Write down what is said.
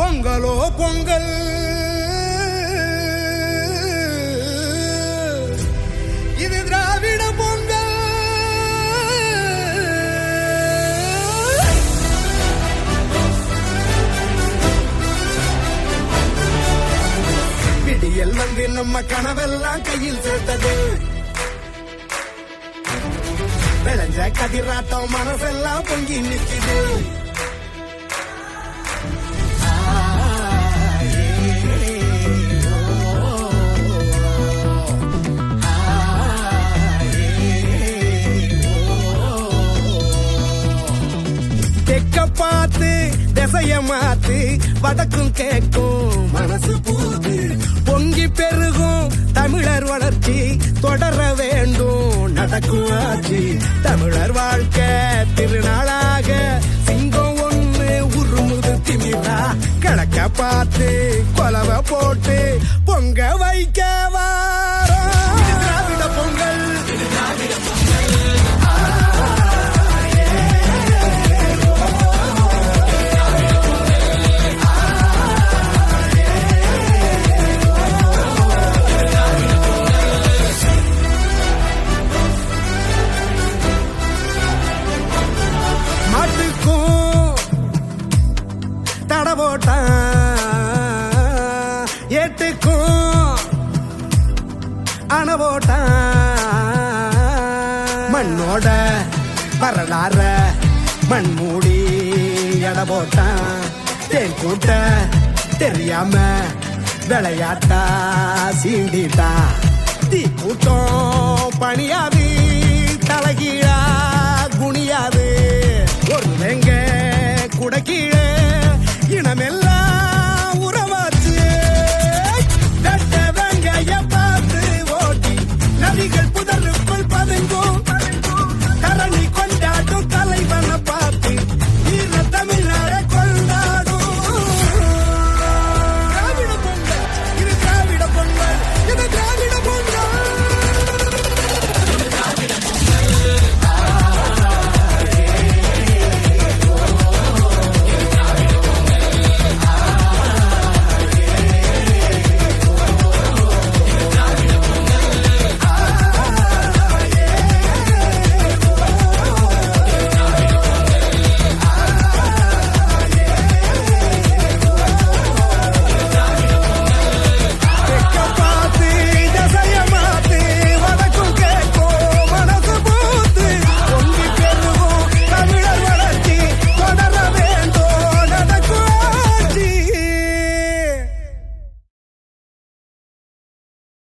பொங்கலோ பொங்கல் இது திராவிட பொங்கல். விடியல் வந்து நம்ம கனவெல்லாம் கையில் சேர்த்தது. விளைஞ்ச கதிராட்டம் மனசெல்லாம் பொங்கி நிற்குது. பார்த்து திசைய மாத்து வடக்கும் கேட்கும் மனசு பூத்து பொங்கி பெருகும் தமிழர் வளர்ச்சி தொடர வேண்டும் நடக்கும் ஆட்சி. தமிழர் வாழ்க்கை திருநாளாக சிங்கம் ஒண்ணு உருமுது திமிரா கிழக்க பார்த்து கொலவை போட்டு பொங்க வைக்க வாரோம். திராவிட பொங்கல் ஏட்டுக்கும் அணவோட்டான் மண்ணோட வரலாற மண் மூடி எட போட்டான். தேன் கூட்ட தெரியாம விளையாட்டா சீண்டிட்டான். தீ கூட்டம் பணியாது தலகீழா குனியாது. ஒரு வெங்க குடக்கீழே இனமெல்லாம்